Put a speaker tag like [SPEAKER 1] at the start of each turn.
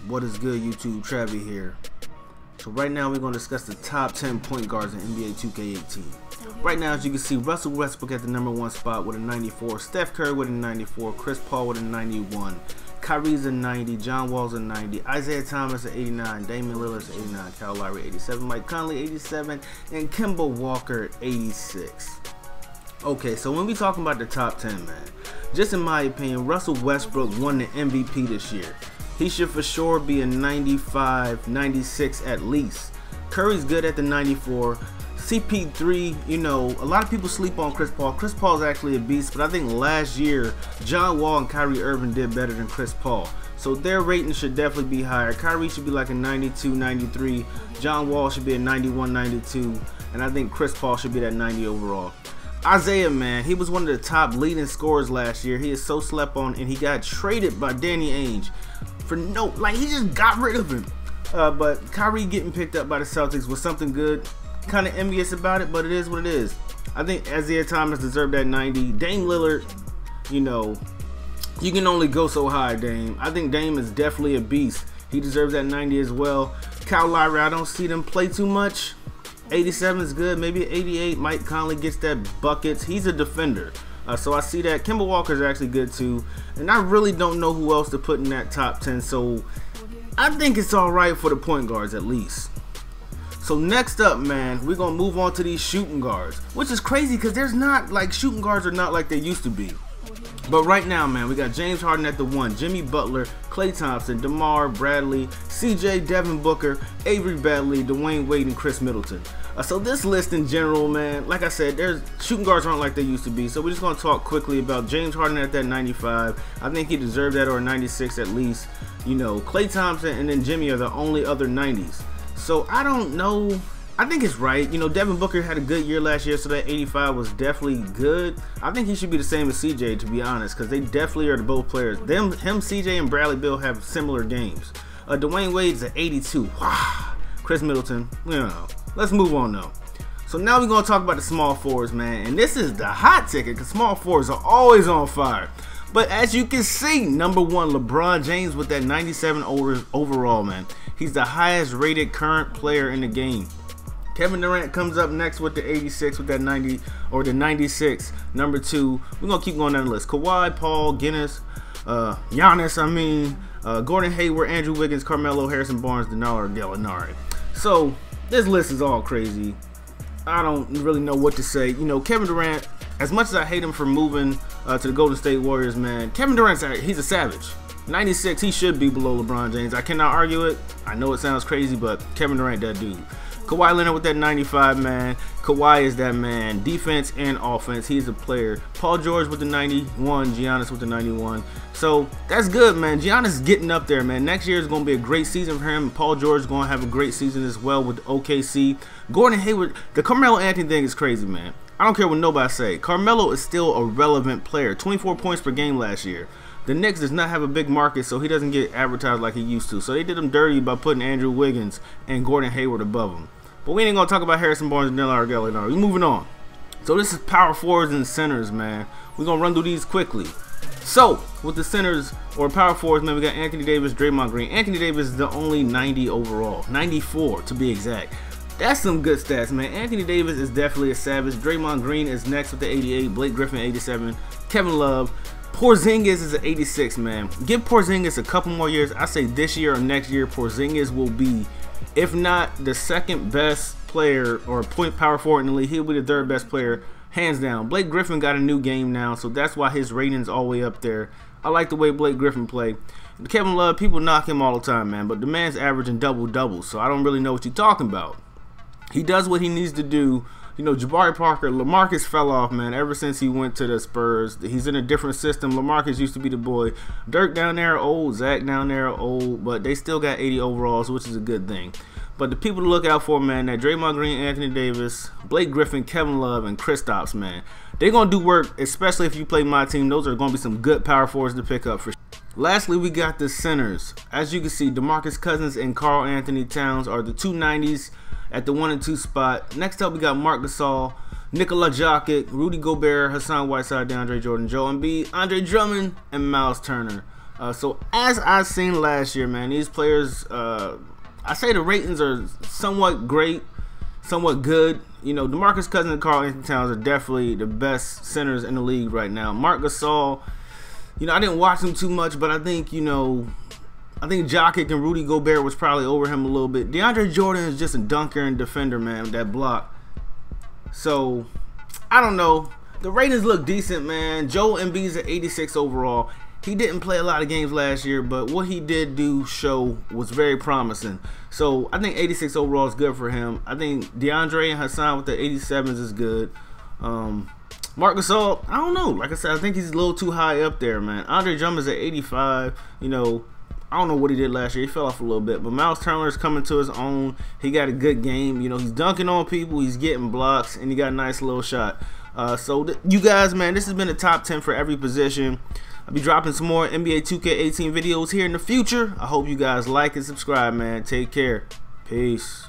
[SPEAKER 1] What is good, YouTube? Travi here. So right now we're going to discuss the top 10 point guards in NBA 2K18. Right now, as you can see, Russell Westbrook at the #1 spot with a 94, Steph Curry with a 94, Chris Paul with a 91, Kyrie's a 90, John Wall's a 90, Isaiah Thomas at 89, Damian Lillard's 89, Kyle Lowry 87, Mike Conley 87, and Kemba Walker at 86. Okay, so when we talking about the top 10, man, just in my opinion, Russell Westbrook won the MVP this year. He should for sure be a 95, 96 at least. Curry's good at the 94. CP3, you know, a lot of people sleep on Chris Paul. Chris Paul's actually a beast, but I think last year, John Wall and Kyrie Irving did better than Chris Paul. So their rating should definitely be higher. Kyrie should be like a 92, 93. John Wall should be a 91, 92. And I think Chris Paul should be that 90 overall. Isaiah, man, he was one of the top leading scorers last year. He is so slept on, and he got traded by Danny Ainge for he just got rid of him. But Kyrie getting picked up by the Celtics was something good. Kind of envious about it, but it is what it is. I think Isaiah Thomas deserved that 90. Dame Lillard, you know, you can only go so high, Dame. I think Dame is definitely a beast. He deserves that 90 as well. Kyle Lowry, I don't see them play too much. 87 is good, maybe 88. Mike Conley gets that buckets. He's a defender. So I see that. Kemba Walker is actually good too. And I really don't know who else to put in that top 10. So I think it's all right for the point guards at least. So next up, man, we're going to move on to these shooting guards. Which is crazy because there's not, like, shooting guards are not like they used to be. But right now, man, we got James Harden at the 1, Jimmy Butler, Klay Thompson, DeMar, Bradley, CJ, Devin Booker, Avery Bradley, Dwayne Wade, and Chris Middleton. So this list in general, man, like I said, there's shooting guards aren't like they used to be. So we're just going to talk quickly about James Harden at that 95. I think he deserved that, or a 96 at least. You know, Klay Thompson and then Jimmy are the only other 90s. So I don't know. I think it's right. You know, Devin Booker had a good year last year, so that 85 was definitely good. I think he should be the same as CJ, to be honest, because they definitely are the both players. Him, CJ, and Bradley Beal have similar games. Dwayne Wade's at 82. Wow. Chris Middleton, you know. Let's move on, though. So now we're going to talk about the small forwards, man. And this is the hot ticket, because small forwards are always on fire. But as you can see, #1, LeBron James with that 97 overall, man. He's the highest rated current player in the game. Kevin Durant comes up next with the 86 with that 90, or the 96, #2. We're going to keep going down the list. Kawhi, Paul, Giannis, Gordon Hayward, Andrew Wiggins, Carmelo, Harrison Barnes, Danilo, Gallinari. So this list is all crazy. I don't really know what to say. You know, Kevin Durant, as much as I hate him for moving to the Golden State Warriors, man, Kevin Durant's he's a savage. 96, he should be below LeBron James. I cannot argue it. I know it sounds crazy, but Kevin Durant, that dude. Kawhi Leonard with that 95, man. Kawhi is that man. Defense and offense. He's a player. Paul George with the 91. Giannis with the 91. So that's good, man. Giannis is getting up there, man. Next year is going to be a great season for him. Paul George is going to have a great season as well with OKC. Gordon Hayward. The Carmelo Anthony thing is crazy, man. I don't care what nobody say. Carmelo is still a relevant player. 24 points per game last year. The Knicks does not have a big market, so he doesn't get advertised like he used to. So they did him dirty by putting Andrew Wiggins and Gordon Hayward above him. But we ain't going to talk about Harrison Barnes and Danilo Gallinari. We're moving on. So this is power forwards and centers, man. We're going to run through these quickly. So, with the centers, or power forwards, man, we got Anthony Davis, Draymond Green. Anthony Davis is the only 90 overall. 94, to be exact. That's some good stats, man. Anthony Davis is definitely a savage. Draymond Green is next with the 88. Blake Griffin, 87. Kevin Love. Porzingis is an 86, man. Give Porzingis a couple more years. I say this year or next year, Porzingis will be, if not the second best player or point power forward in the league, he'll be the third best player, hands down. Blake Griffin got a new game now, so that's why his rating's all the way up there. I like the way Blake Griffin play. Kevin Love, people knock him all the time, man, but the man's averaging double-doubles, so I don't really know what you're talking about. He does what he needs to do. You know, Jabari Parker, LaMarcus fell off, man, ever since he went to the Spurs. He's in a different system. LaMarcus used to be the boy. Dirk down there old, Zach down there old, but they still got 80 overalls, which is a good thing. But the people to look out for, man, that Draymond Green, Anthony Davis, Blake Griffin, Kevin Love, and Kristaps, man. They're going to do work, especially if you play my team. Those are going to be some good power forwards to pick up for sure. Lastly, we got the centers. As you can see, DeMarcus Cousins and Karl Anthony Towns are the two 90s at the 1 and 2 spot. Next up, we got Marc Gasol, Nikola Jokic, Rudy Gobert, Hassan Whiteside, DeAndre Jordan, Joel Embiid, Andre Drummond, and Miles Turner. So as I seen last year, man, these players, I say the ratings are somewhat great, somewhat good. You know, DeMarcus Cousins and Karl Anthony Towns are definitely the best centers in the league right now. Marc Gasol, you know, I didn't watch him too much, but I think, you know, I think Jokic and Rudy Gobert was probably over him a little bit. DeAndre Jordan is just a dunker and defender, man, with that block. So, I don't know. The ratings look decent, man. Joel Embiid's at 86 overall. He didn't play a lot of games last year, but what he did show was very promising. So I think 86 overall is good for him. I think DeAndre and Hassan with the 87s is good. Marc Gasol, I don't know. Like I said, I think he's a little too high up there, man. Andre Drummond's at 85. You know, I don't know what he did last year. He fell off a little bit. But Miles Turner's coming to his own. He got a good game. You know, he's dunking on people. He's getting blocks. And he got a nice little shot. So you guys, man, this has been the top 10 for every position. I'll be dropping some more NBA 2K18 videos here in the future. I hope you guys like and subscribe, man. Take care. Peace.